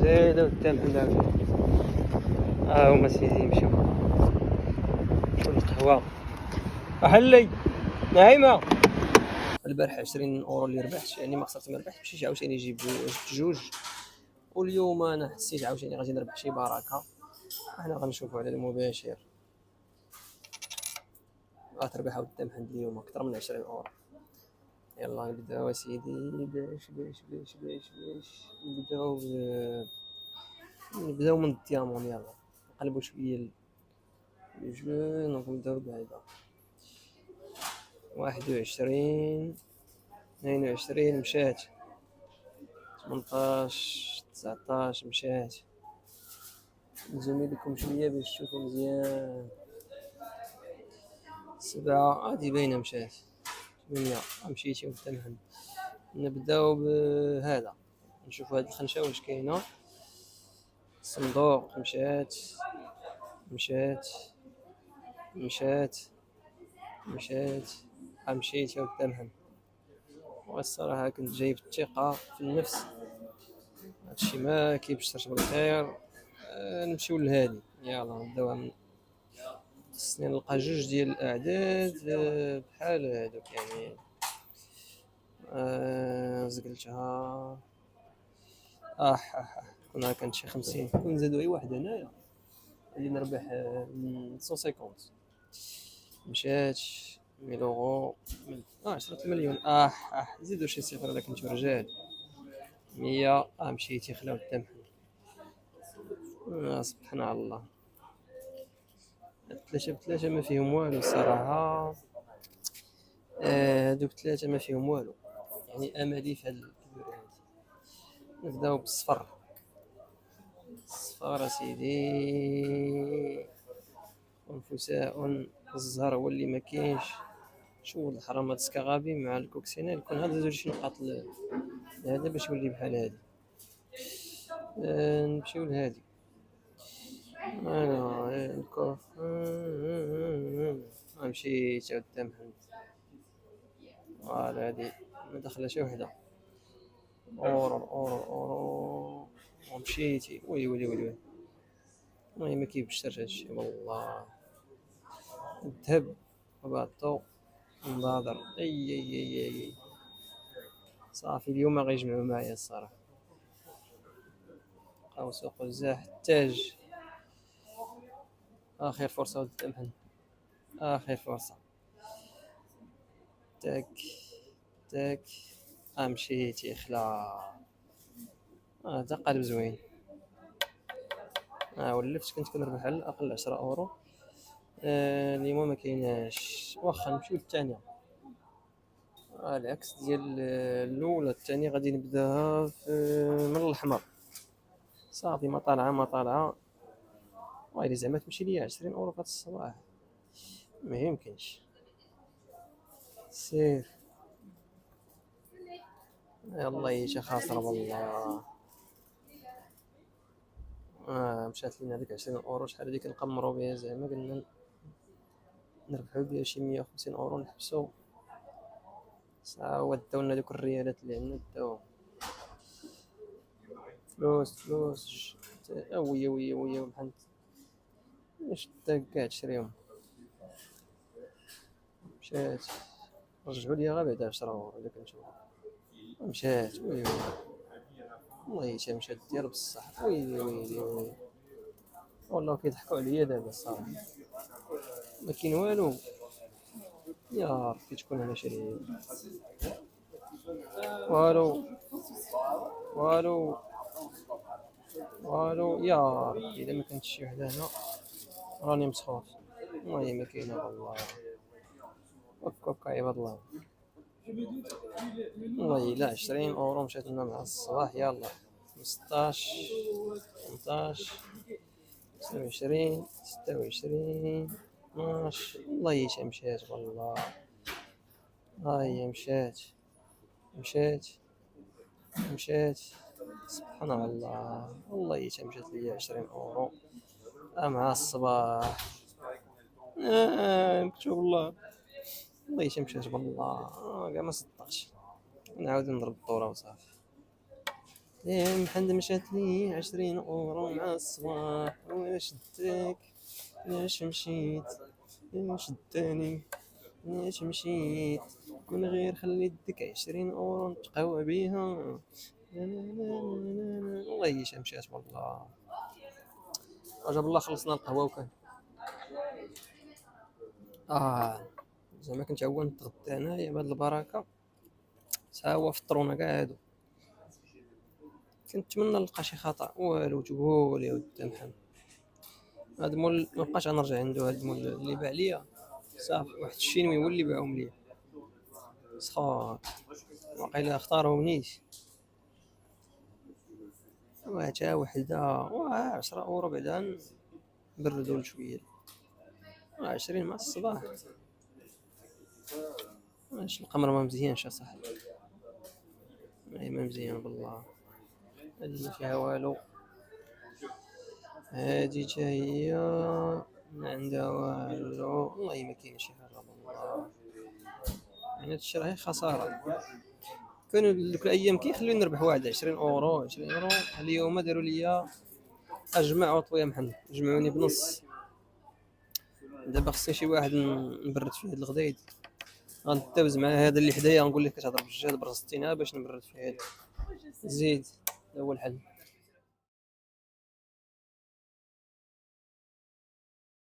زايدة والثمن عاوتاني. ها هما سيدي يمشيو شرب القهوة. أحلي نعيمة. البارح 20 € اللي ربحت، يعني ما خسرت ما ربحت، مشيت عاوتاني جبت جوج، واليوم انا حسيت عاوتاني غادي نربح شي بركة. احنا غنشوفو على المباشر، غتربح الثمن اليوم اكثر من 20 €. يلا نبداو اسيدي. باش نبداو من الديامون. يلا نقلبو شويه الجو. نبداو بعدا 21 22 مشات، 18 19 مشات. نزوم لكم شويه باش تشوفوا مزيان. 7 هادي باينه مشات. 8 مشيتي والثمن. نبداو بهذا، نشوفوا هاد الخنشه واش كاينه. الصندوق مشات مشات مشات مشات. مشيت والثمن. والصراحه كنت جايب الثقه في النفس، هادشي ما كيبشرش بالخير. نمشيو لهادي. يلا نبداو من خصني نلقى جوج ديال الاعداد بحال هادوك، يعني زقلتها. كنا كانت شي 50، كون زادو اي واحد هنايا غادي نربح 150. مشات 1000 €. 10 مليون. زيدو شي صفر الا كنتو رجال. 100. مشيتي خلاو الثمن. سبحان الله. ثلاثة بثلاثة ما فيهم والو الصراحة. هادوك ثلاثة ما فيهم والو، يعني املي في هاد الكبيرة هادي. نبداو بالصفر. الصفر اسيدي. انفساء الزهر هو اللي ما كاينش. شو الحرام هاد السكاغابي مع الكوكسينيل كون هاد زوج شي نقاط هذا باش يولي بحال هادي. نمشيو لهادي. انا الكوف. مشيت عاد الثمن. فوالا هادي ما داخله شي وحده. اورو. ومشيتي. ويلي والله ما كيبشرش هادشي والله. الذهب وبعطو نضاضر. اي صافي اليوم ما غيجمعوا معايا الصراحه. بقاو سوق الزاح التاج. اخر فرصه والثمن. اخر فرصه. تاك. مشيتي خلا. هذا قلب زوين. ولفت كنت كنربح على الاقل 10 €. اليوم ما كايناش. واخا نمشيو للثانيه. العكس ديال الاولى. الثانيه غادي نبداها من الاحمر. صافي ما طالعه. ويلي زعما تمشي ليا 20 € في هذا الصباح، ما يمكنش. سير. يلا يا خاسره والله. مشات لينا ديك 20 €. شحال هادي كنقمروا بها زعما قلنا نربحوا بها شي 150 € نحبسوا. هو داولنا دوك الريالات اللي عندنا داو. فلوس. ويا محمد اش كاع تشريهم. مشات. رجعوا لي غير بعد 10 € الا كنشوف. مشات. ويلي والله حتى مشات ديال بصح. ويلي والله كيضحكوا عليا دابا الصراحه. ما كاين والو. يا ربي تكون على شري. والو يا ربي الا ما كانتش شي وحده هنا راني مسخوط. والله ما كاينه والله. هكا عباد الله. والله الا 20 € مشات لنا مع الصباح. يلا 15 18 29 26 12. والله حتى مشات والله. هي مشات. سبحان الله. والله حتى مشات ليا 20 € مع الصباح. مكتوب الله. والله حتى مشات والله. كاع ما صدقتش. نعاود نضرب الدوره وصافي. يا محمد مشات لي 20 اورو مع الصباح، واش داك واش مشيت، واش داني واش مشيت، من غير خليت ديك 20 اورو نتقهوى بيها. والله هي مشات والله. عجب الله خلصنا القهوة وكان زعما كنت عوان نتغدى انايا بهاد البركة، ساوا فطرونا كاع هادو. كنتمنى نلقى شي خطأ والو تقول يا ود محمد. هاد مول مبقاش غنرجع عندو، هاد المول اللي باع ليا صافي، واحد الشينوي هو اللي باعهم ليا سخاط، واقيلا اختارهم نيت. تا وحدة 10 اورو بعدا نبردو شوية، 20 مع الصباح. واش القمر ما مزيانش اصاحبي، ما مزيان بالله، هادي ما فيها والو، هادي تا هي ما عندها والو. والله ما كاين شي حاجة بالله، يعني هادشي راه خسارة. كانوا دوك الايام كيخليوني نربح واحد 20 اورو 20 اورو. اليوم داروا لي اجمع وطوي يا محمد، جمعوني بنص. دابا خصني شي واحد نبرد فيه هاد الغدايد، غندوز مع هذا اللي حدايا، نقول لك كتهضر بالجهد برا 60 باش نبرد فيه هاد. زيد هذا هو الحل.